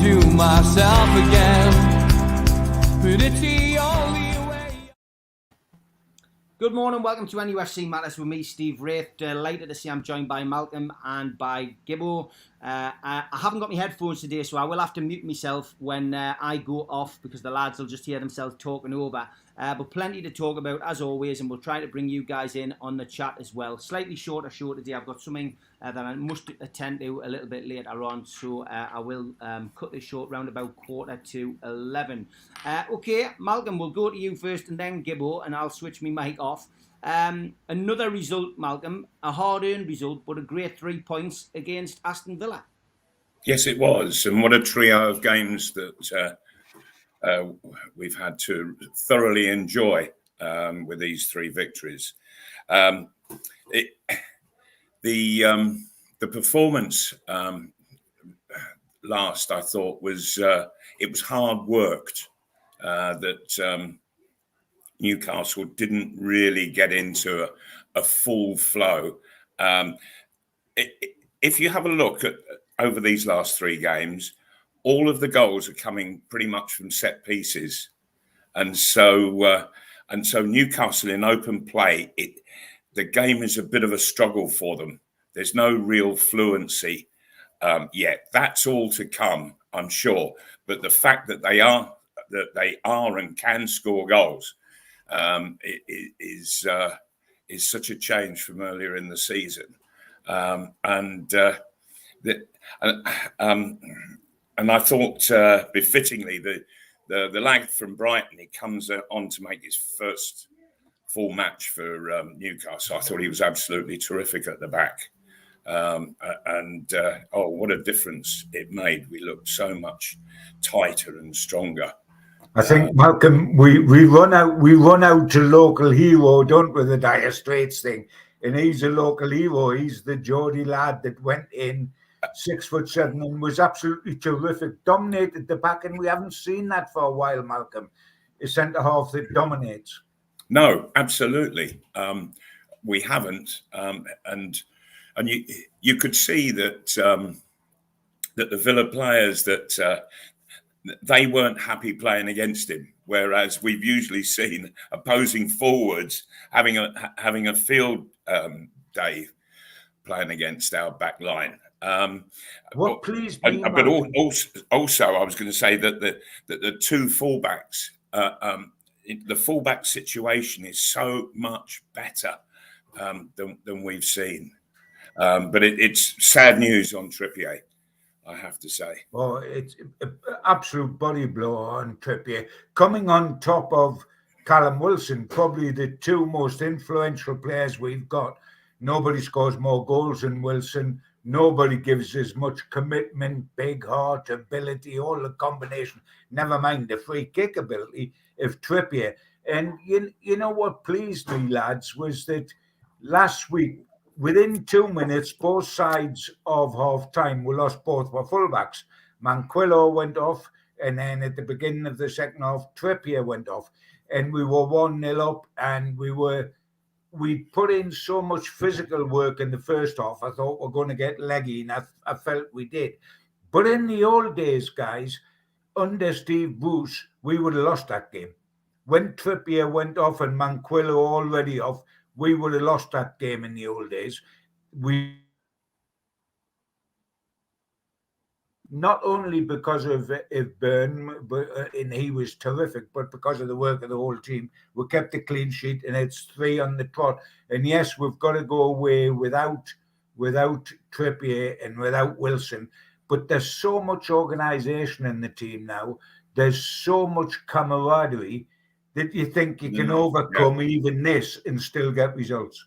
to myself again, but it's the only way. Good morning, welcome to NUFC Matters with me, Steve Wraith. Delighted to see I'm joined by Malcolm and by Gibbo. I haven't got my headphones today, so I will have to mute myself when I go off because the lads will just hear themselves talking over. But plenty to talk about as always, and we'll try to bring you guys in on the chat as well. Slightly shorter show today. I've got something that I must attend to a little bit later on, so I will cut this short round about 11:15. Okay, Malcolm, we'll go to you first and then Gibbo, and I'll switch my mic off. Another result, Malcolm, a hard-earned result, but a great 3 points against Aston Villa. Yes, it was. And what a trio of games that we've had to thoroughly enjoy with these three victories. The performance last, I thought, was it was hard worked. That Newcastle didn't really get into a full flow. If you have a look at over these last three games, all of the goals are coming pretty much from set pieces, and so Newcastle in open play, the game is a bit of a struggle for them. There's no real fluency yet. That's all to come, I'm sure. But the fact that they are and can score goals is such a change from earlier in the season, and I thought befittingly the lad from Brighton, he comes on to make his first full match for Newcastle. I thought he was absolutely terrific at the back, what a difference it made. We looked so much tighter and stronger. I think, Malcolm, we run out to local hero, don't we, the Dire Straits thing. And he's a local hero. He's the Geordie lad that went in 6'7" and was absolutely terrific. Dominated the back, and we haven't seen that for a while, Malcolm. A centre half that dominates. No, absolutely. We haven't. And you could see that that the Villa players that they weren't happy playing against him, whereas we've usually seen opposing forwards having a field day playing against our back line. What pleased me, but also, I was going to say that the two fullbacks, the fullback situation is so much better than we've seen. But it's sad news on Trippier, I have to say. Oh, it's an absolute body blow on Trippier. Coming on top of Callum Wilson, probably the two most influential players we've got. Nobody scores more goals than Wilson. Nobody gives as much commitment, big heart, ability, all the combination. Never mind the free kick ability of Trippier. And you know what pleased me, lads, was that last week, within 2 minutes, both sides of half-time, we lost both our fullbacks. Manquillo went off, and then at the beginning of the second half, Trippier went off. And we were 1-0 up, and we put in so much physical work in the first half. I thought we're going to get leggy, and I felt we did. But in the old days, guys, under Steve Bruce, we would have lost that game. When Trippier went off and Manquillo already off, we would have lost that game in the old days. We not only because of Byrne, and he was terrific, but because of the work of the whole team. We kept a clean sheet, and it's 3 on the trot. And yes, we've got to go away without Trippier and without Wilson. But there's so much organisation in the team now. There's so much camaraderie that you think you can overcome even this and still get results.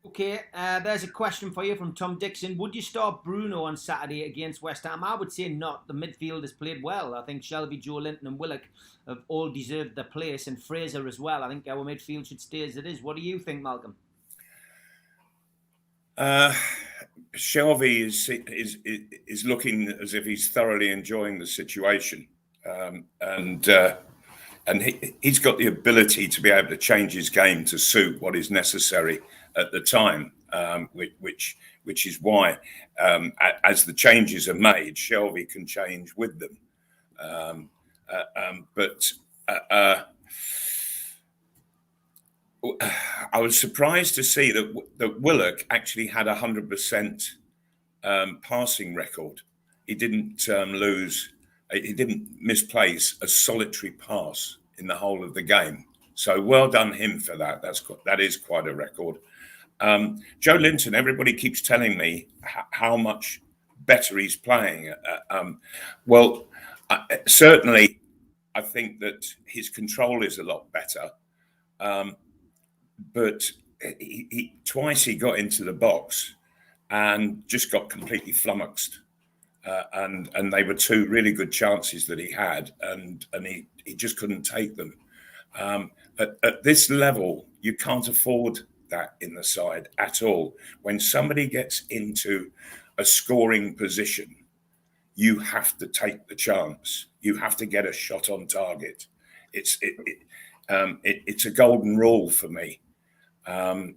Okay, there's a question for you from Tom Dixon. Would you start Bruno on Saturday against West Ham? I would say not. The midfield has played well. I think Shelby, Joe Linton and Willock have all deserved their place, and Fraser as well. I think our midfield should stay as it is. What do you think, Malcolm? Shelby is looking as if he's thoroughly enjoying the situation, and he's got the ability to be able to change his game to suit what is necessary at the time. which is why, as the changes are made, Shelvey can change with them. I was surprised to see that Willock actually had 100% passing record. He didn't lose. He didn't misplace a solitary pass in the whole of the game. So well done him for that. That is quite a record. Joe Linton, everybody keeps telling me how much better he's playing. Certainly, I think that his control is a lot better. But twice he got into the box and just got completely flummoxed. And they were two really good chances that he had, and he just couldn't take them. At this level, you can't afford that in the side at all. When somebody gets into a scoring position, you have to take the chance. You have to get a shot on target. It's a golden rule for me. And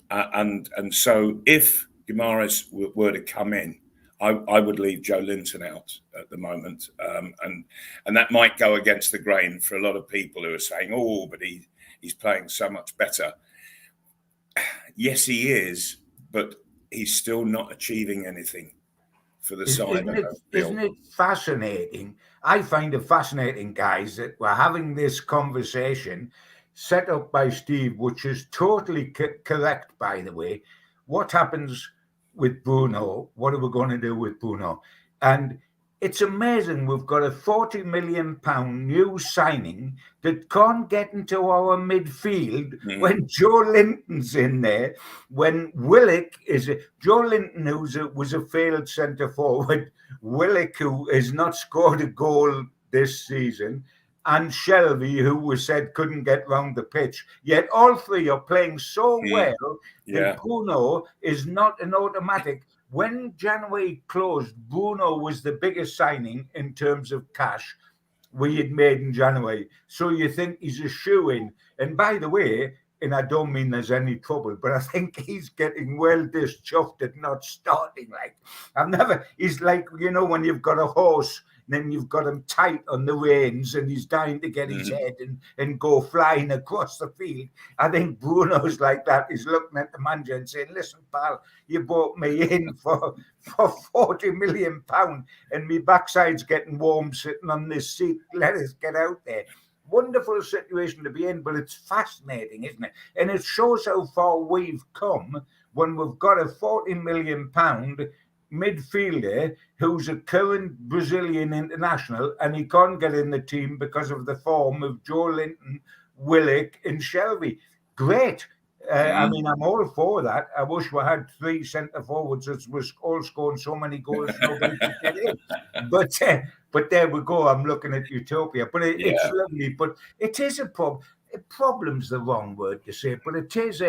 so if Guimaraes were to come in, I would leave Joe Linton out at the moment, and that might go against the grain for a lot of people who are saying, "Oh, but he's playing so much better." Yes, he is, but he's still not achieving anything for the side. Isn't it fascinating? I find it fascinating, guys, that we're having this conversation set up by Steve, which is totally correct, by the way. What happens with Bruno? What are we going to do with Bruno? And it's amazing. We've got a £40 million new signing that can't get into our midfield when Joe Linton's in there, when Willock is Joe Linton, was a failed centre forward, Willock, who has not scored a goal this season, and Shelvey, who was said couldn't get round the pitch. Yet all three are playing so well that Bruno is not an automatic. When January closed, Bruno was the biggest signing in terms of cash we had made in January. So you think he's a shoo-in. And by the way, and I don't mean there's any trouble, but I think he's getting well chuffed at not starting. He's like, when you've got a horse, then you've got him tight on the reins and he's dying to get his head and go flying across the field. I think Bruno's like that. He's looking at the manager and saying, "Listen, pal, you brought me in for £40 million and my backside's getting warm sitting on this seat. Let us get out there." Wonderful situation to be in, but it's fascinating, isn't it? And it shows how far we've come when we've got a £40 million midfielder who's a current Brazilian international, and he can't get in the team because of the form of Joe Linton, Willock, and Shelvey. Great. I mean, I'm all for that. I wish we had three centre forwards that was all scoring so many goals nobody could get in. But there we go. I'm looking at utopia. But it's lovely. But it is a problem. Problem's the wrong word to say, but it is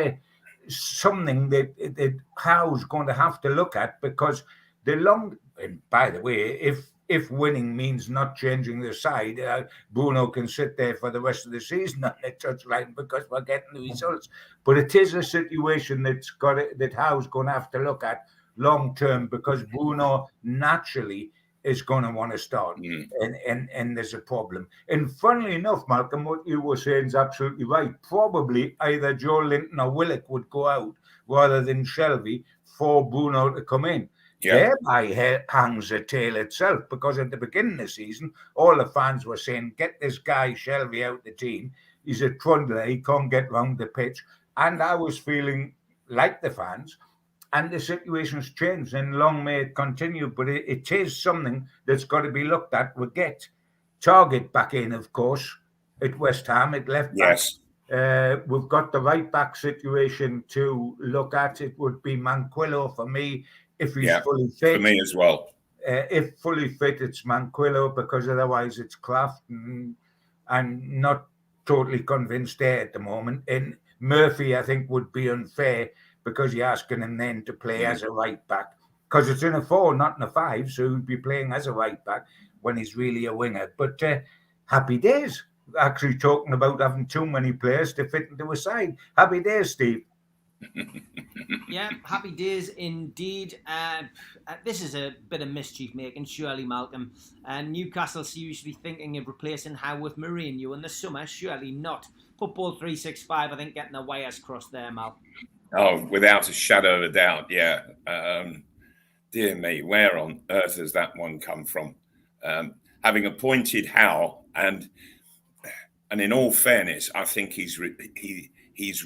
something that Howe's going to have to look at, because and by the way, if winning means not changing the side, Bruno can sit there for the rest of the season on the touchline because we're getting the results. But it is a situation that Howe's going to have to look at long term, because Bruno naturally is going to want to start, and there's a problem. And funnily enough, Malcolm, what you were saying is absolutely right. Probably either Joe Linton or Willock would go out rather than Shelvey for Bruno to come in. Thereby hangs the tail itself, because at the beginning of the season, all the fans were saying, "Get this guy Shelvey out the team. He's a trundler. He can't get round the pitch." And I was feeling like the fans. And the situation's changed, and long may it continue. But it is something that's got to be looked at. We get Target back in, of course, at West Ham at left back. Yes. We've got the right back situation to look at. It would be Manquillo for me, if he's fully fit. For me as well. If fully fit, it's Manquillo, because otherwise it's Clough, and not totally convinced there at the moment. And Murphy, I think, would be unfair, because you're asking him then to play as a right back, because it's in a 4, not in a 5, so he'd be playing as a right back when he's really a winger. But happy days, actually talking about having too many players to fit into a side. Happy days, Steve. Yeah, happy days indeed. This is a bit of mischief making, surely, Malcolm. Newcastle seriously thinking of replacing Howe with Mourinho in the summer? Surely not. Football 365, I think, getting the wires crossed there, Mal. Oh, without a shadow of a doubt, yeah. Dear me, where on earth has that one come from? Having appointed Howe, and in all fairness, I think he's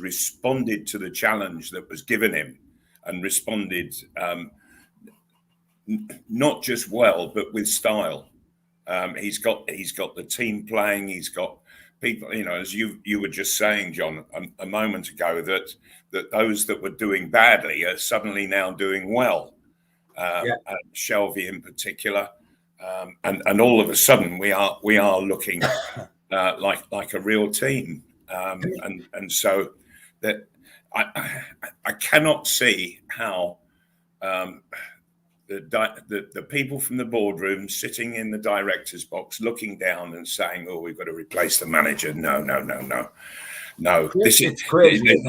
responded to the challenge that was given him, and responded not just well, but with style. He's got the team playing. He's got people, as you were just saying, John, a moment ago, that those that were doing badly are suddenly now doing well. And Shelby in particular, and all of a sudden we are looking like a real team, and so that I cannot see how the people from the boardroom sitting in the director's box looking down and saying, "Oh, we've got to replace the manager." No. This is crazy.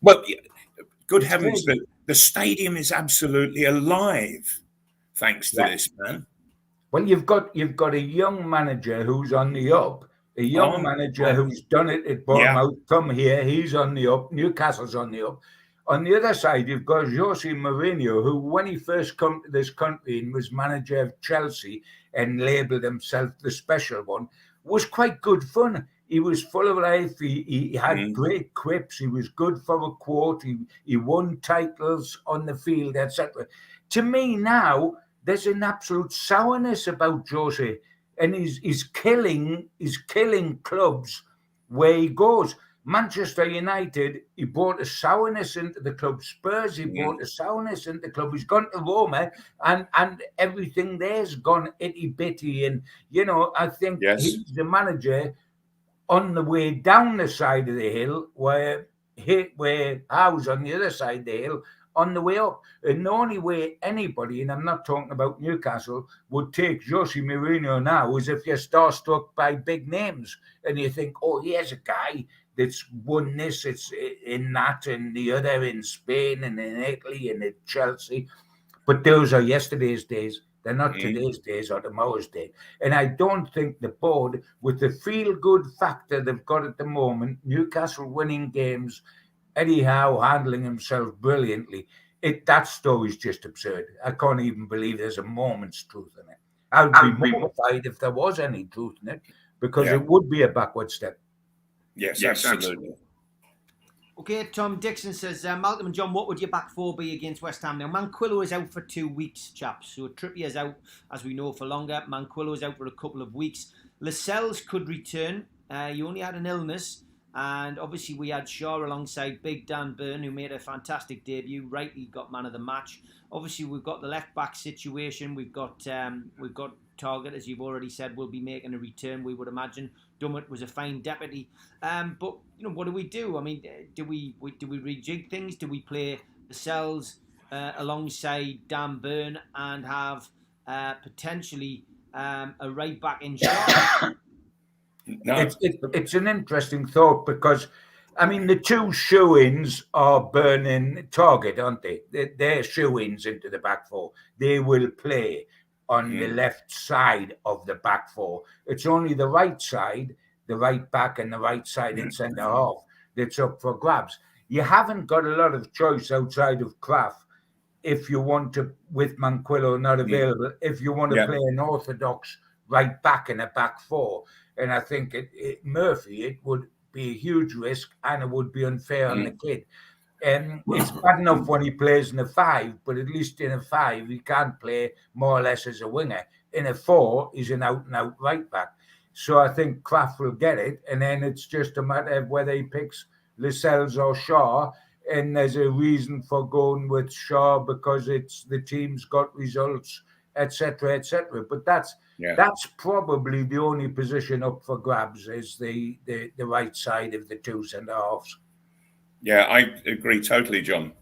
Well, good heavens, the stadium is absolutely alive thanks to this man. Well, you've got a young manager who's on the up, a young manager who's done it at Bournemouth. Come here, he's on the up. Newcastle's on the up. On the other side, you've got Jose Mourinho, who, when he first come to this country and was manager of Chelsea and labelled himself the special one, was quite good fun. He was full of life. He had great quips. He was good for a quote. He won titles on the field, etc. To me now, there's an absolute sourness about Jose, and he's killing clubs where he goes. Manchester United, he brought a sourness into the club. Spurs, he brought a sourness into the club. He's gone to Roma, and everything there's gone itty-bitty. And, I think he's the manager on the way down the side of the hill, where Howe's on the other side of the hill, on the way up. And the only way anybody, and I'm not talking about Newcastle, would take Jose Mourinho now is if you're starstruck by big names and you think, oh, here's a guy that's won this, it's in that and the other, in Spain and in Italy and in Chelsea. But those are yesterday's days. They're not today's days or tomorrow's day. And I don't think the board, with the feel-good factor they've got at the moment, Newcastle winning games, Eddie Howe handling himself brilliantly, that story's just absurd. I can't even believe there's a moment's truth in it. I'd be mortified if there was any truth in it, because it would be a backward step. Yes, absolutely. Okay, Tom Dixon says, Malcolm and John, what would your back four be against West Ham? Now, Manquillo is out for 2 weeks, chaps. So Trippier's out, as we know, for longer. Manquillo is out for a couple of weeks. Lascelles could return. He only had an illness. And obviously we had Shaw alongside Big Dan Burn, who made a fantastic debut. Rightly got man of the match. Obviously we've got the left back situation. We've got Target, as you've already said, will be making a return, we would imagine. Dummett was a fine deputy. But what do we do? I mean, do we rejig things? Do we play the cells alongside Dan Burn and have potentially a right back in Shaw? No. It's an interesting thought, because, I mean, the two shoe-ins are Burn and Target, aren't they? They're shoe-ins into the back four. They will play on the left side of the back four. It's only the right side, the right back and the right side in centre half, that's up for grabs. You haven't got a lot of choice outside of Kraft if you want to, with Manquillo not available, if you want to play an orthodox right back in a back four. And I think Murphy, it would be a huge risk, and it would be unfair on the kid. It's bad enough when he plays in a 5, but at least in a 5, he can't play more or less as a winger. In a 4, he's an out-and-out right back. So I think Kraft will get it, and then it's just a matter of whether he picks Lascelles or Shaw. And there's a reason for going with Shaw, because it's the team's got results, etc., etc. But that's probably the only position up for grabs, is the right side of the two centre halves. Yeah, I agree totally, John.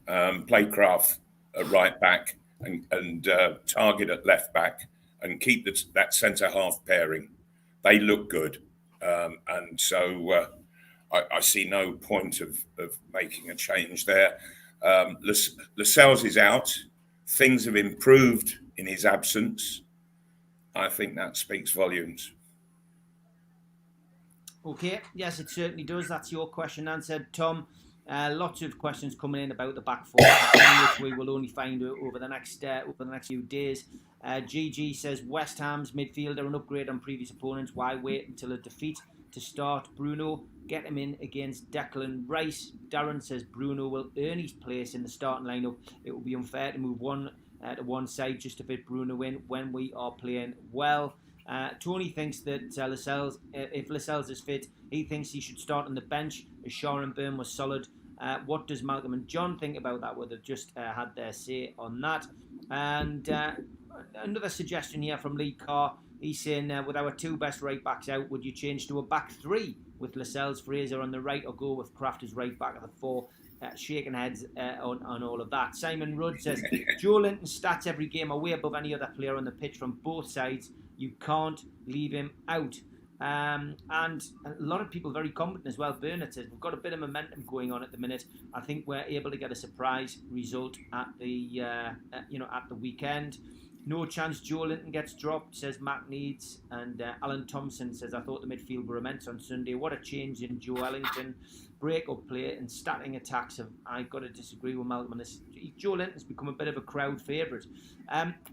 Play Kraft at right back and Target at left back, and keep that centre half pairing. They look good, and so I see no point of making a change there. Lascelles is out. Things have improved in his absence. I think that speaks volumes. Okay, yes, it certainly does. That's your question answered, Tom. Lots of questions coming in about the back four, which we will only find over the next few days. GG says West Ham's midfield are an upgrade on previous opponents. Why wait until a defeat to start Bruno? Get him in against Declan Rice. Darren says Bruno will earn his place in the starting lineup. It will be unfair to move one to one side just to fit Bruno in when we are playing well. Tony thinks that Lascelles, if Lascelles is fit, he thinks he should start on the bench as Sharon Byrne was solid. What does Malcolm and John think about that? Well, they've just had their say on that. And another suggestion here from Lee Carr. He's saying, with our two best right backs out, would you change to a back three with Lascelles, Fraser on the right, or go with Kraft as right back at the four? Shaking heads on all of that. Simon Rudd says, Joe Linton's stats every game are way above any other player on the pitch from both sides. You can't leave him out. And a lot of people very confident as well. Bernard says, we've got a bit of momentum going on at the minute. I think we're able to get a surprise result at the at the weekend. No chance Joe Linton gets dropped, says Matt Needs. And Alan Thompson says, I thought the midfield were immense on Sunday. What a change in Joe Ellington. Break-up play and starting attacks. I've got to disagree with Malcolm on this. Joe Linton's become a bit of a crowd favourite.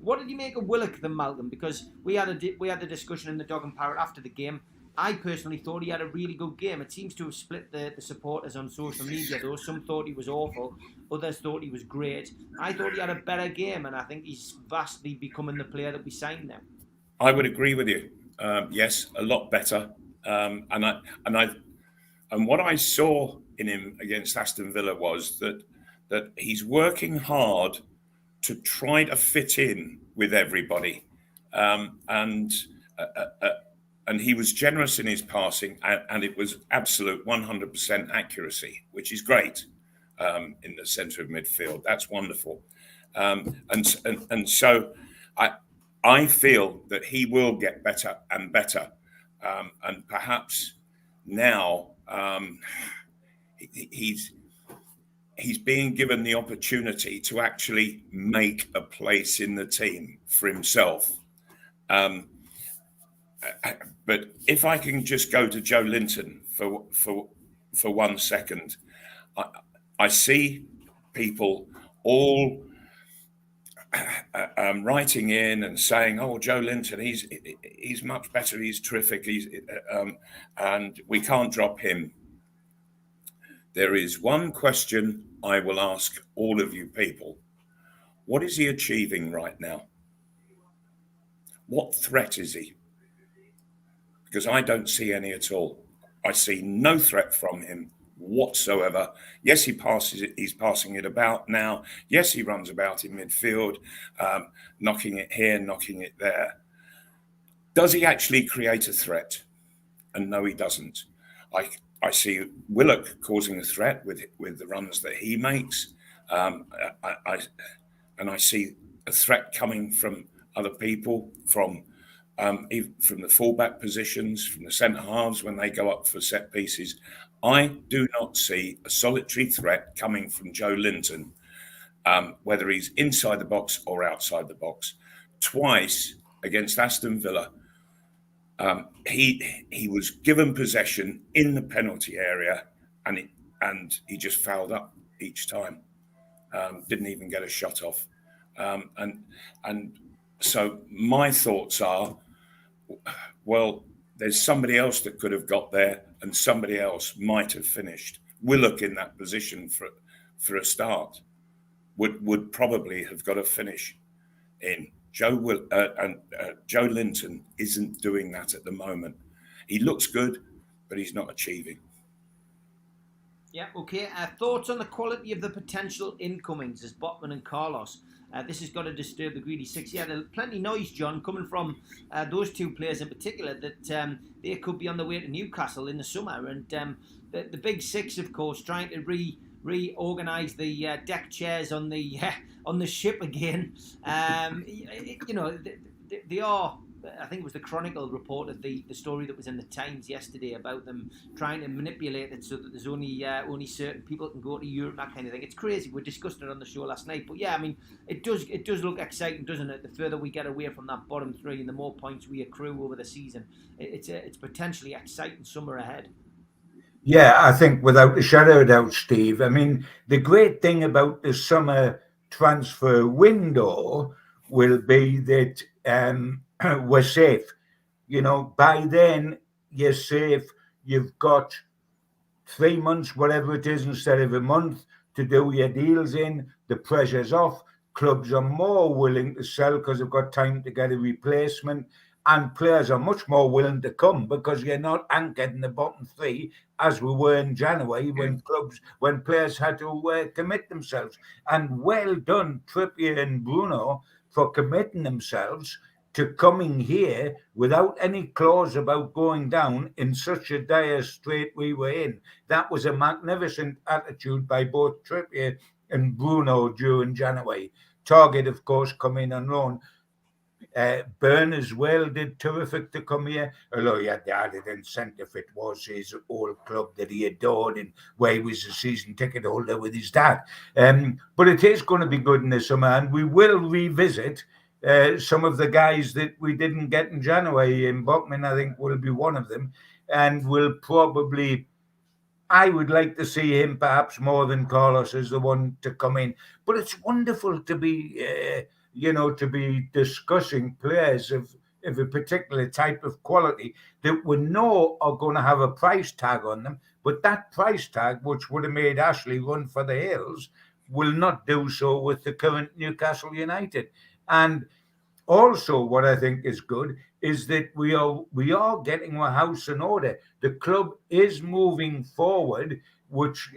What did you make of Willock then, Malcolm? Because we had the discussion in the Dog and Parrot after the game. I personally thought he had a really good game. It seems to have split the supporters on social media, though. Some thought he was awful. Others thought he was great. I thought he had a better game, and I think he's vastly becoming the player that we signed now. I would agree with you. Yes, a lot better. And what I saw in him against Aston Villa was that he's working hard to try to fit in with everybody, and he was generous in his passing, and it was absolute 100% accuracy, which is great in the centre of midfield. That's wonderful, and so I feel that he will get better and better, and perhaps now he's being given the opportunity to actually make a place in the team for himself. But if I can just go to Joe Linton for 1 second, I see people all writing in and saying, "Oh, Joe Linton, he's much better. He's terrific. And we can't drop him." There is one question I will ask all of you people: what is he achieving right now? What threat is he? Because I don't see any at all. I see no threat from him whatsoever. Yes, he's passing it about now. Yes, he runs about in midfield, knocking it here, knocking it there. Does he actually create a threat? And no, he doesn't. I see Willock causing a threat with the runs that he makes. And I see a threat coming from other people, from the fullback positions, from the centre halves when they go up for set pieces. I do not see a solitary threat coming from Joe Linton, whether he's inside the box or outside the box. Twice against Aston Villa, he was given possession in the penalty area, and he just fouled up each time. Didn't even get a shot off, and so my thoughts are, well, there's somebody else that could have got there, and somebody else might have finished. Willock in that position for a start would probably have got a finish in. Joe Linton isn't doing that at the moment. He looks good, but he's not achieving. Yeah, okay. Thoughts on the quality of the potential incomings as Botman and Carlos? This has got to disturb the greedy six. Yeah, there's plenty of noise, John, coming from those two players in particular, that they could be on the way to Newcastle in the summer. And the big six, of course, trying to reorganise the deck chairs on the ship again. They are I think it was the Chronicle reported the story that was in the Times yesterday about them trying to manipulate it so that there's only certain people can go to Europe, that kind of thing. It's crazy. We discussed it on the show last night, but yeah, I mean, it does look exciting, doesn't it? The further we get away from that bottom three and the more points we accrue over the season, it's potentially exciting summer ahead. Yeah, I think without a shadow of doubt, Steve. I mean, the great thing about the summer transfer window will be that we're safe. You know, by then you're safe. You've got 3 months, whatever it is, instead of a month to do your deals in. The pressure's off. Clubs are more willing to sell because they've got time to get a replacement. And players are much more willing to come because you're not anchored in the bottom three as we were in January when players had to commit themselves. And well done, Trippier and Bruno, for committing themselves to coming here without any clause about going down in such a dire strait we were in. That was a magnificent attitude by both Trippier and Bruno during January. Target, of course, coming on loan. Byrne as well did terrific to come here, although he had the added incentive. It was his old club that he adored and where he was a season ticket holder with his dad. But it is going to be good in the summer, and we will revisit some of the guys that we didn't get in January. And Bachmann, I think, will be one of them, and will probably... I would like to see him perhaps more than Carlos as the one to come in. But it's wonderful to be... to be discussing players of a particular type of quality that we know are going to have a price tag on them, but that price tag, which would have made Ashley run for the hills, will not do so with the current Newcastle United. And also what I think is good is that we are getting our house in order. The club is moving forward, which,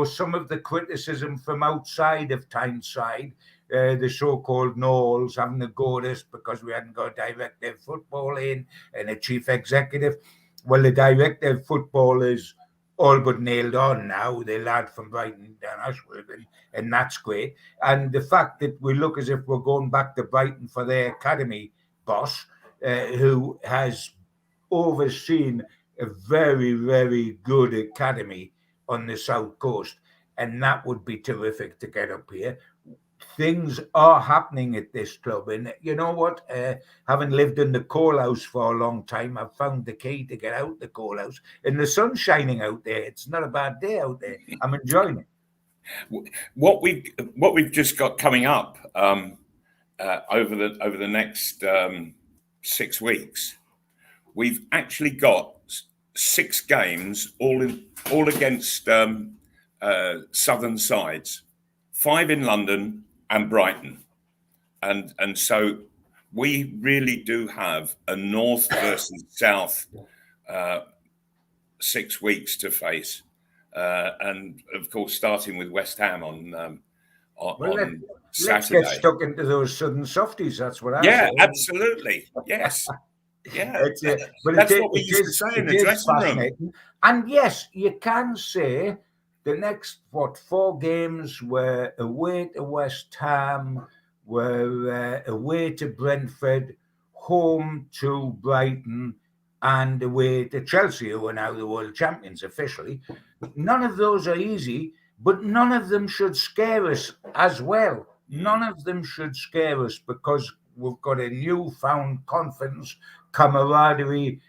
some of the criticism from outside of Tyneside, the so-called Knowles having a go at us because we hadn't got director of football in and a chief executive. Well, the director of football is all but nailed on now, the lad from Brighton, Dan Ashworth, and that's great. And the fact that we look as if we're going back to Brighton for their academy boss, who has overseen a very, very good academy on the South Coast, and that would be terrific to get up here. Things are happening at this club, and you know what? Having lived in the coal house for a long time, I've found the key to get out the coal house, and the sun's shining out there. It's not a bad day out there. I'm enjoying it. What we've just got coming up over the next 6 weeks, we've actually got 6 games all against southern sides, 5 in London and Brighton, and so we really do have a north versus south 6 weeks to face, and of course starting with West Ham on Saturday. Let's get stuck into those southern softies. That's what I say. Yeah, absolutely. Yes. Yeah, but that's what we used to say in the dressing room. And yes, you can say the next 4 games were away to West Ham, were away to Brentford, home to Brighton, and away to Chelsea, who are now the world champions officially. None of those are easy, but none of them should scare us as well. None of them should scare us because we've got a newfound confidence, camaraderie,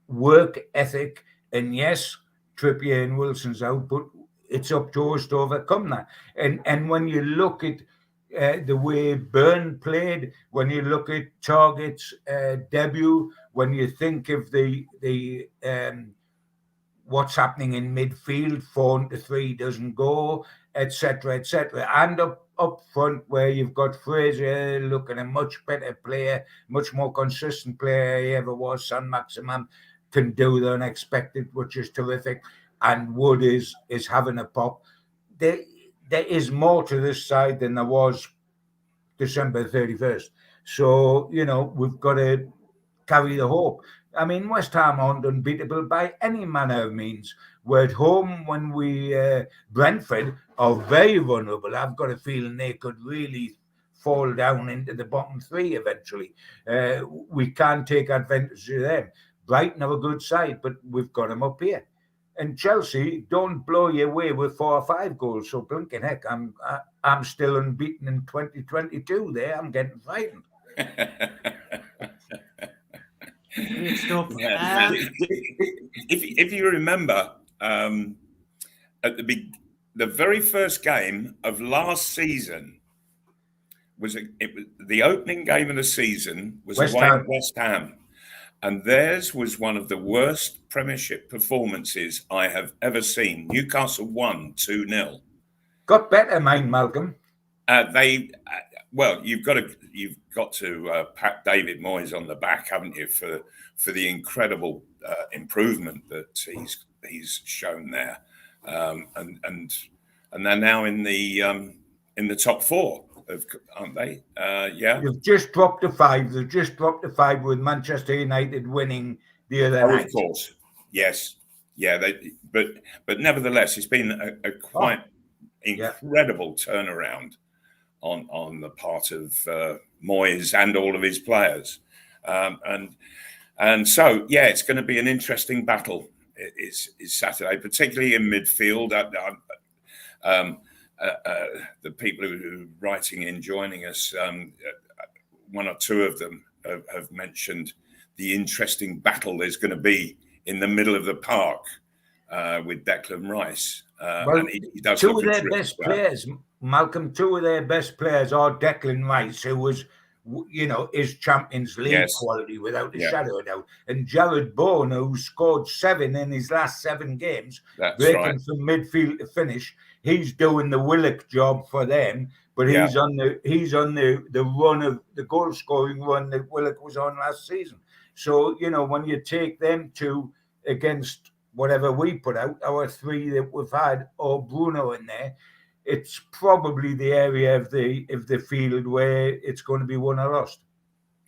work ethic, and yes, Trippier and Wilson's out, but it's up to us to overcome that. And when you look at the way Byrne played, when you look at Target's debut, when you think of the what's happening in midfield, 4-3 doesn't go, etc., and up front where you've got Fraser looking a much better player, much more consistent player he ever was. Saint-Maximin can do the unexpected, which is terrific, and Wood is having a pop. There is more to this side than there was December 31st. So, we've got to carry the hope. I mean, West Ham aren't unbeatable by any manner of means. We're at home when Brentford are very vulnerable. I've got a feeling they could really fall down into the bottom three eventually. We can take advantage of them. Brighton have a good side, but we've got them up here. And Chelsea don't blow you away with 4 or 5 goals. So blinking heck, I'm still unbeaten in 2022. There, I'm getting frightened. Great stuff. If you remember, at the very first game of last season was the opening game of the season was away at West Ham, and theirs was one of the worst Premiership performances I have ever seen. Newcastle won 2-0. Got better, mine, Malcolm. Well, you've got to pat David Moyes on the back, haven't you, for the incredible improvement that he's shown there, and they're now in the top 4, aren't they? Yeah. They've just dropped to 5. They've just dropped to 5 with Manchester United winning the other night. Of course, yes, yeah. But nevertheless, it's been a quite incredible turnaround on the part of Moyes and all of his players, and so it's going to be an interesting battle. Is Saturday, particularly in midfield. The people who are writing in, joining us, 1 or 2 of them have mentioned the interesting battle there's going to be in the middle of the park with Declan Rice. And he does 2 of their best players, Malcolm. 2 of their best players are Declan Rice, who was, is Champions League quality without a shadow of doubt, and Jared Bourne, who scored 7 in his last 7 games, breaking from midfield to finish. He's doing the Willock job for them, but he's on the run of the goal scoring run that Willock was on last season. So when you take them 2 against whatever we put out, our 3 that we've had, or Bruno in there, it's probably the area of the field where it's going to be won or lost.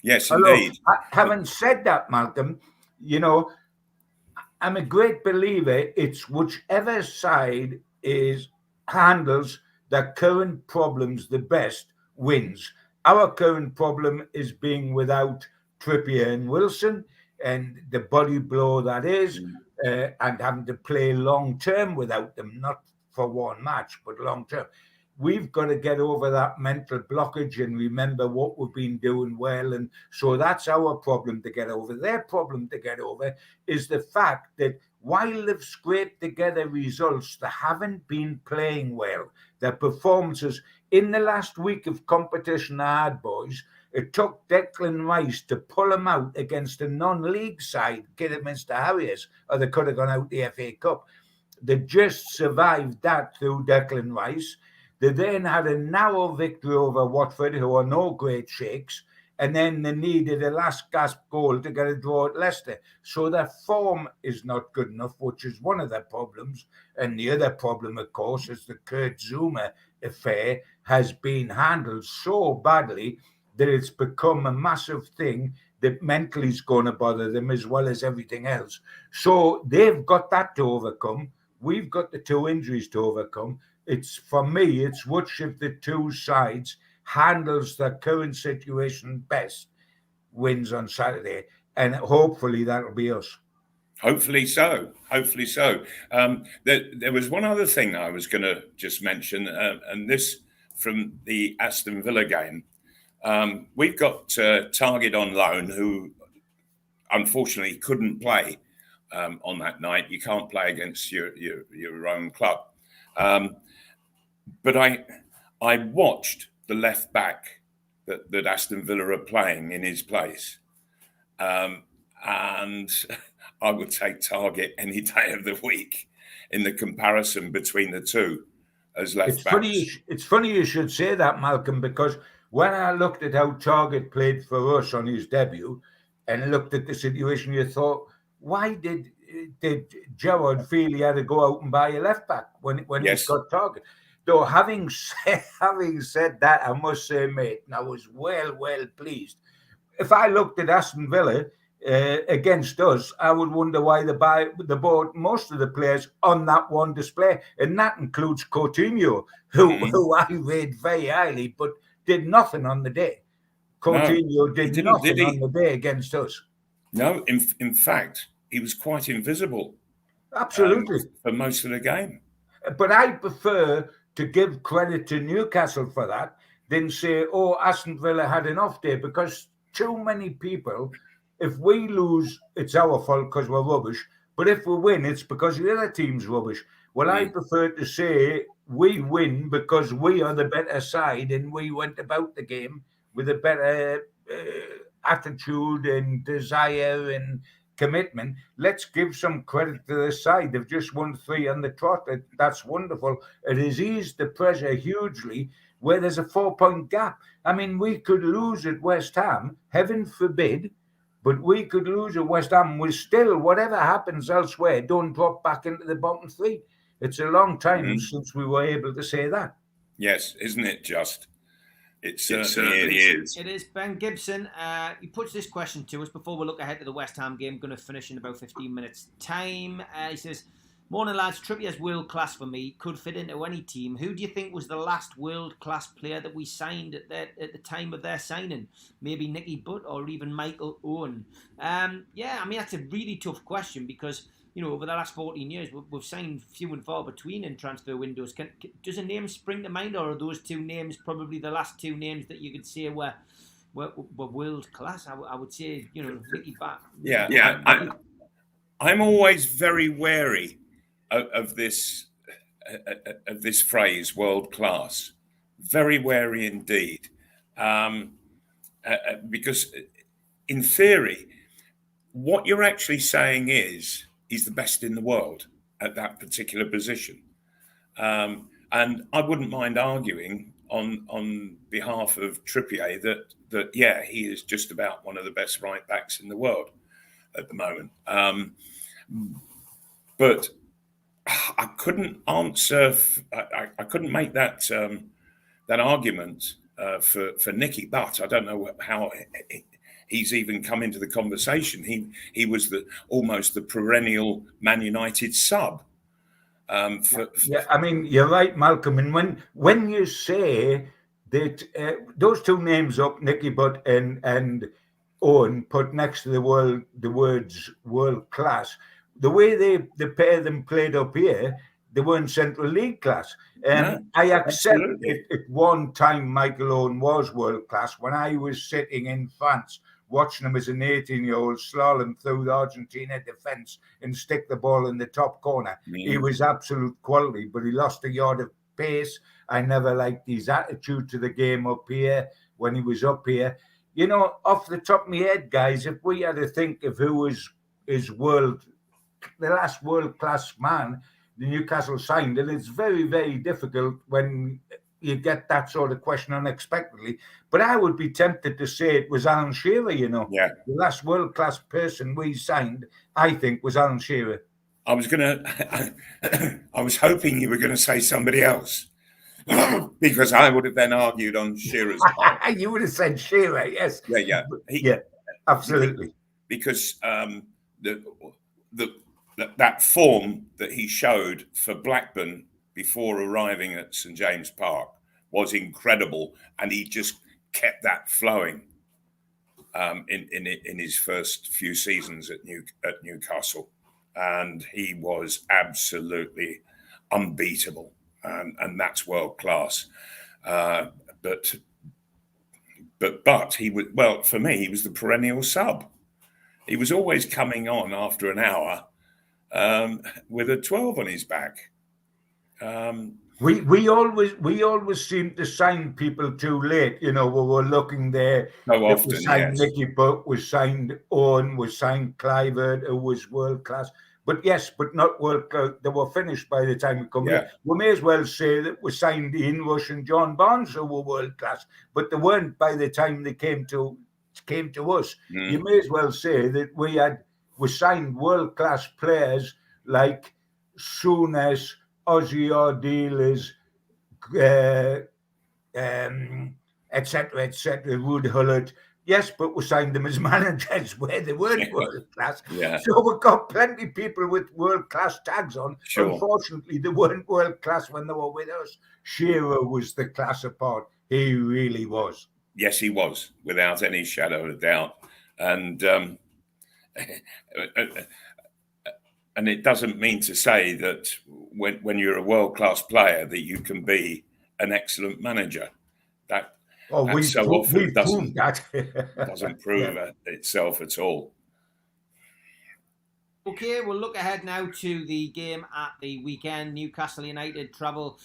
Yes, indeed. Having said that, Malcolm, I'm a great believer it's whichever side handles their current problems the best wins. Our current problem is being without Trippier and Wilson, and the body blow that is, and having to play long term without them, not for one match, but long term. We've got to get over that mental blockage and remember what we've been doing well. And so that's our problem to get over. Their problem to get over is the fact that while they've scraped together results, they haven't been playing well. Their performances in the last week of competition are hard, boys. It took Declan Rice to pull him out against a non-league side, Kidderminster Harriers, or they could have gone out the FA Cup. They just survived that through Declan Rice. They then had a narrow victory over Watford, who are no great shakes, and then they needed a last gasp goal to get a draw at Leicester. So their form is not good enough, which is one of their problems. And the other problem, of course, is the Kurt Zuma affair has been handled so badly that it's become a massive thing that mentally is going to bother them as well as everything else. So they've got that to overcome. We've got the 2 injuries to overcome. For me, it's which of the 2 sides handles the current situation best wins on Saturday. And hopefully that'll be us. Hopefully so. Hopefully so. There was one other thing I was going to just mention, and this from the Aston Villa game. We've got Target on loan, who unfortunately couldn't play on that night. You can't play against your own club. But I watched the left back that Aston Villa are playing in his place, and I would take Target any day of the week in the comparison between the 2 as left backs. It's funny you should say that, Malcolm, because when I looked at how Target played for us on his debut and looked at the situation, you thought, why did Gerrard feel he had to go out and buy a left back when he's got Target? Though having said that, I must say, mate, I was well pleased. If I looked at Aston Villa against us, I would wonder why they bought most of the players on that one display, and that includes Coutinho, who I rate very highly. But did nothing on the day. Coutinho did didn't, nothing did he? on the day against us. No, in fact, he was quite invisible. Absolutely. For most of the game. But I prefer to give credit to Newcastle for that than say, oh, Aston Villa had an off day, because too many people, if we lose, it's our fault because we're rubbish. But if we win, it's because the other team's rubbish. Well, I prefer to say we win because we are the better side and we went about the game with a better attitude and desire and commitment. Let's give some credit to the side. They've just won 3 on the trot. That's wonderful. It has eased the pressure hugely where there's a 4-point gap. I mean, we could lose at West Ham, heaven forbid, but we could lose at West Ham. We still, whatever happens elsewhere, don't drop back into the bottom 3. It's a long time since we were able to say that. Yes, isn't it just? It certainly is. It is. Ben Gibson, he puts this question to us before we look ahead to the West Ham game. Going to finish in about 15 minutes' time. He says, morning lads, Trippier's world class for me. Could fit into any team. Who do you think was the last world class player that we signed at the time of their signing? Maybe Nicky Butt or even Michael Owen. Yeah, I mean, that's a really tough question because, you know, over the last 14 years, we've signed few and far between in transfer windows. Does a name spring to mind, or are those 2 names probably the last 2 names that you could say were world class? I would say, you know, Nicky Butt. Yeah. I'm always very wary of this phrase, world class. Very wary indeed, because in theory, what you're actually saying is he's the best in the world at that particular position. And I wouldn't mind arguing on behalf of Trippier that yeah, he is just about one of the best right backs in the world at the moment. But I couldn't answer. I couldn't make that argument for Nicky Butt. I don't know how he's even come into the conversation. He was almost the perennial Man United sub. Yeah, I mean, you're right, Malcolm. And when you say that those 2 names up, Nicky Butt and Owen, put next to the words world class, the way the pair of them played up here, they weren't Central League class. I accept it. At one time, Michael Owen was world class. When I was sitting in France, watching him as an 18-year-old slalom through the Argentina defence and stick the ball in the top corner, he was absolute quality, but he lost a yard of pace. I never liked his attitude to the game up here when he was up here. You know, off the top of my head, guys, if we had to think of who was the last world-class man the Newcastle signed, and it's very, very difficult when you get that sort of question unexpectedly. But I would be tempted to say it was Alan Shearer, you know. Yeah. The last world-class person we signed, I think, was Alan Shearer. I was hoping you were going to say somebody else. Because I would have then argued on Shearer's part. You would have said Shearer, yes. Yeah. Yeah, absolutely. Because that form that he showed for Blackburn before arriving at St James Park was incredible, and he just kept that flowing in his first few seasons at Newcastle, and he was absolutely unbeatable, and that's world class. But he was, well, for me, he was the perennial sub. He was always coming on after an hour with a 12 on his back. We always seem to sign people too late. You know, we were looking there. So often, we signed yes. Nicky Butt, we signed Owen, we signed Clivert, who was world class. But yes, but not world class. They were finished by the time we come here. We may as well say that we signed Ian Rush and John Barnes, who were world class, but they weren't by the time they came to us. You may as well say that we signed world class players like Souness, Ozzy Ardiles, etc., Ruud Gullit. Yes, but we signed them as managers where they weren't world class. Yeah. So we've got plenty of people with world class tags on. Sure. Unfortunately, they weren't world class when they were with us. Shearer was the class apart. He really was. Yes, he was, without any shadow of a doubt. And and it doesn't mean to say that when you're a world-class player that you can be an excellent manager. That so often doesn't prove itself at all. Okay, we'll look ahead now to the game at the weekend. Newcastle United travel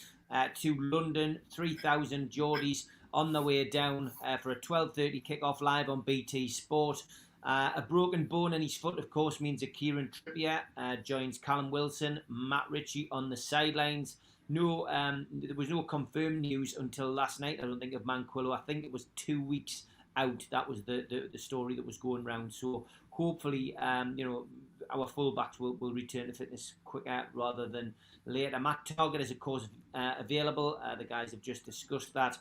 to London, 3,000 Geordies on the way down for a 12:30 kickoff live on BT Sport. A broken bone in his foot, of course, means that Kieran Trippier joins Callum Wilson, Matt Ritchie on the sidelines. No, there was no confirmed news until last night, I don't think, of Manquillo. I think it was 2 weeks out. That was the story that was going around. So hopefully, our fullbacks will return to fitness quicker rather than later. Matt Targett is, of course, available. The guys have just discussed that.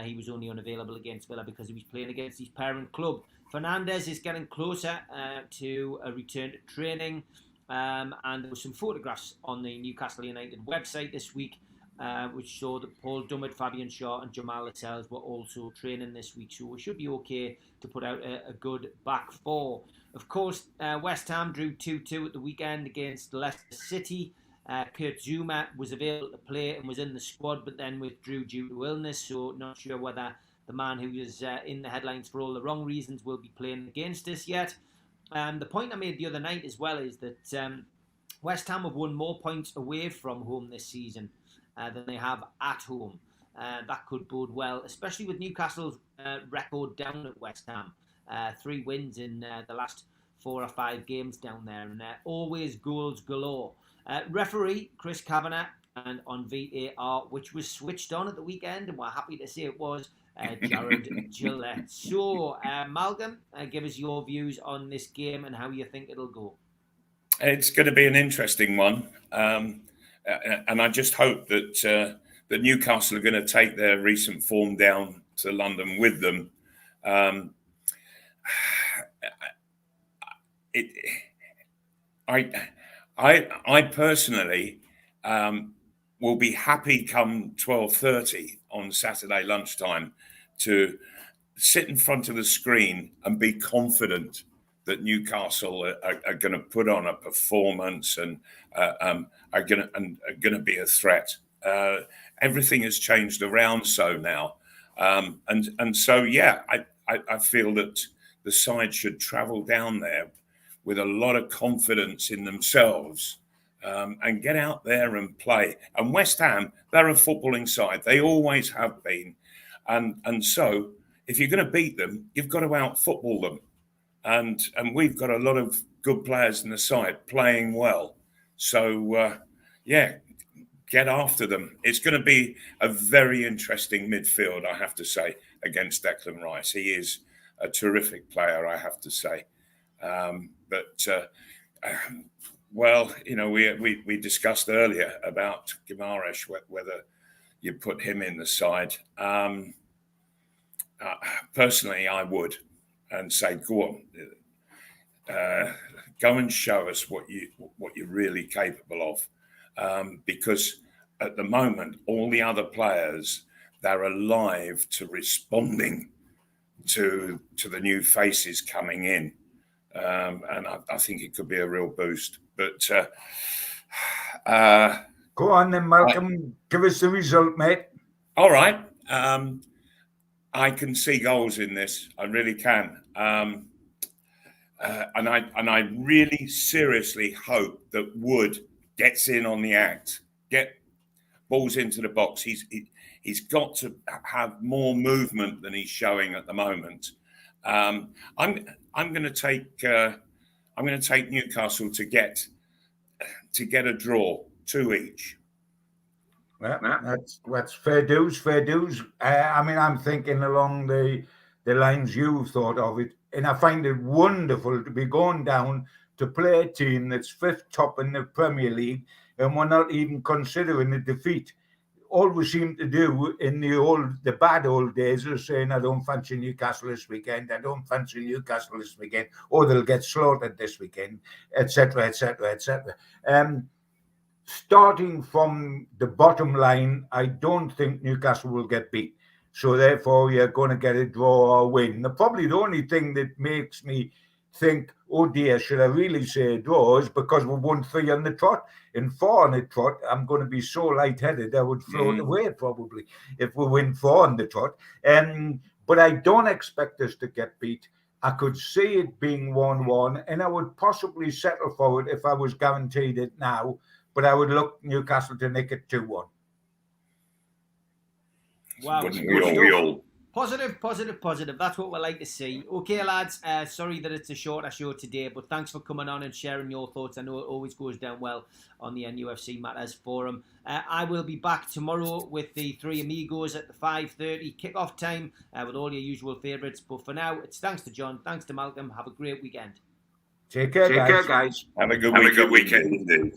He was only unavailable against Villa because he was playing against his parent club. Fernandes is getting closer to a return to training. And there were some photographs on the Newcastle United website this week which showed that Paul Dummett, Fabian Shaw and Jamal Lascelles were also training this week. So we should be okay to put out a good back four. Of course, West Ham drew 2-2 at the weekend against Leicester City. Kurt Zuma was available to play and was in the squad, but then withdrew due to illness. So not sure whether the man who is in the headlines for all the wrong reasons will be playing against us yet. The point I made the other night as well is that West Ham have won more points away from home this season than they have at home. That could bode well, especially with Newcastle's record down at West Ham. 3 wins in the last 4 or 5 games down there, and always goals galore. Referee Chris Kavanagh and on VAR, which was switched on at the weekend, and we're happy to say it was, Jared Gillette. So, Malcolm, give us your views on this game and how you think it'll go. It's going to be an interesting one, and I just hope that that Newcastle are going to take their recent form down to London with them. I personally will be happy come 12:30 on Saturday lunchtime to sit in front of the screen and be confident that Newcastle are going to put on a performance and are going to be a threat. Everything has changed around so now, and so yeah, I feel that the side should travel down there with a lot of confidence in themselves and get out there and play. And West Ham, they're a footballing side. They always have been. And so if you're going to beat them, you've got to out-football them. And we've got a lot of good players in the side playing well. So, get after them. It's going to be a very interesting midfield, I have to say, against Declan Rice. He is a terrific player, I have to say. Well, you know, we discussed earlier about Guimaraes, whether you put him in the side. Personally, I would, and say, go on, go and show us what you're really capable of, because at the moment, all the other players, they're alive to responding to the new faces coming in. And I think it could be a real boost. But go on then, Malcolm. Give us the result, mate. All right. I can see goals in this. I really can. And I really seriously hope that Wood gets in on the act, get balls into the box. He's got to have more movement than he's showing at the moment. I'm going to take Newcastle to get a draw, 2 each. Well, that's fair dues, fair dues. I mean, I'm thinking along the lines you've thought of it, and I find it wonderful to be going down to play a team that's 5th top in the Premier League, and we're not even considering a defeat. All we seem to do in the bad old days is saying, I don't fancy Newcastle this weekend, I don't fancy Newcastle this weekend, or they'll get slaughtered this weekend, etc., etc., etc. Starting from the bottom line, I don't think Newcastle will get beat. So therefore, you're going to get a draw or a win. Probably the only thing that makes me think, oh dear, should I really say a draw, is because we won 3 on the trot. In 4 on the trot, I'm going to be so lightheaded I would float away probably if we win 4 on the trot. But I don't expect us to get beat. I could see it being 1-1, and I would possibly settle for it if I was guaranteed it now. But I would look Newcastle to nick it 2-1. Wow. We all. Positive. That's what we like to see. Okay, lads. Sorry that it's a shorter show today, but thanks for coming on and sharing your thoughts. I know it always goes down well on the NUFC Matters Forum. I will be back tomorrow with the 3 amigos at the 5:30 kickoff time with all your usual favourites. But for now, it's thanks to John, thanks to Malcolm. Have a great weekend. Take care, guys. Have a good weekend indeed.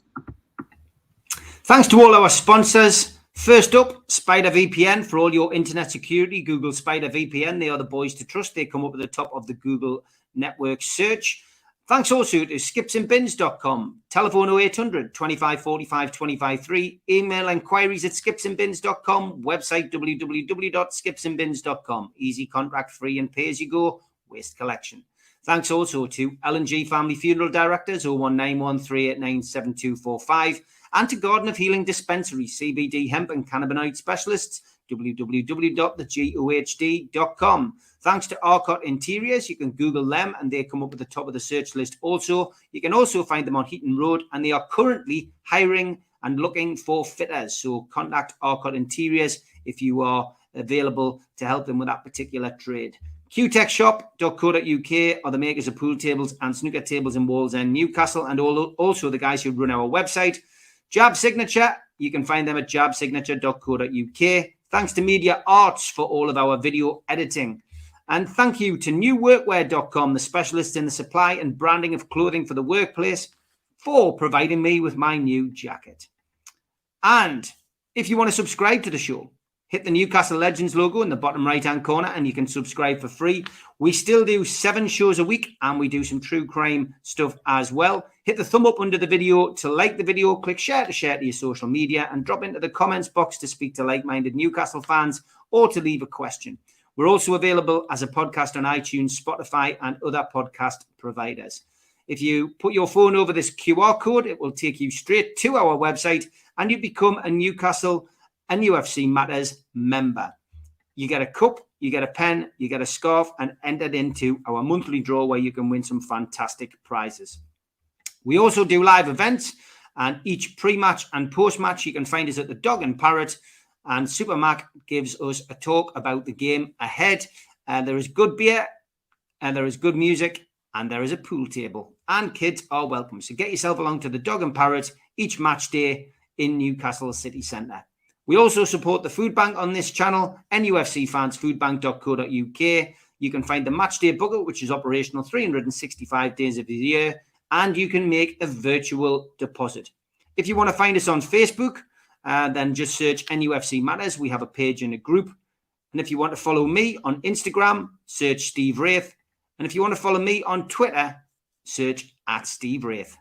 Thanks to all our sponsors. First up, Spider VPN for all your internet security. Google Spider VPN. They are the boys to trust. They come up at the top of the Google network search. Thanks also to skipsandbins.com. Telephone 0800 25 45 25 3. Email inquiries at skipsandbins.com. Website www.skipsandbins.com. Easy, contract free and pay as you go. Waste collection. Thanks also to L&G Family Funeral Directors 0191 389 7245. And to Garden of Healing Dispensary, CBD, hemp and cannabinoid specialists, www.thegohd.com. Thanks to Arcot Interiors, you can Google them and they come up at the top of the search list also. You can also find them on Heaton Road and they are currently hiring and looking for fitters. So contact Arcot Interiors if you are available to help them with that particular trade. qtechshop.co.uk are the makers of pool tables and snooker tables in Wallsend, Newcastle, and also the guys who run our website. Jab Signature, you can find them at jabsignature.co.uk. Thanks to Media Arts for all of our video editing. And thank you to newworkwear.com, the specialists in the supply and branding of clothing for the workplace, for providing me with my new jacket. And if you want to subscribe to the show, hit the Newcastle Legends logo in the bottom right-hand corner and you can subscribe for free. We still do 7 shows a week and we do some true crime stuff as well. Hit the thumb up under the video to like the video, click share to your social media and drop into the comments box to speak to like-minded Newcastle fans or to leave a question. We're also available as a podcast on iTunes, Spotify and other podcast providers. If you put your phone over this QR code, it will take you straight to our website and you become a Newcastle and UFC Matters member. You get a cup, you get a pen, you get a scarf and entered into our monthly draw where you can win some fantastic prizes. We also do live events and each pre-match and post-match you can find us at the Dog and Parrot and Supermac gives us a talk about the game ahead. There is good beer and there is good music and there is a pool table and kids are welcome. So get yourself along to the Dog and Parrot each match day in Newcastle City Centre. We also support the food bank on this channel, nufcfansfoodbank.co.uk. You can find the Matchday Bucket, which is operational 365 days of the year, and you can make a virtual deposit. If you want to find us on Facebook, then just search NUFC Matters. We have a page and a group. And if you want to follow me on Instagram, search Steve Wraith. And if you want to follow me on Twitter, search @Steve Wraith.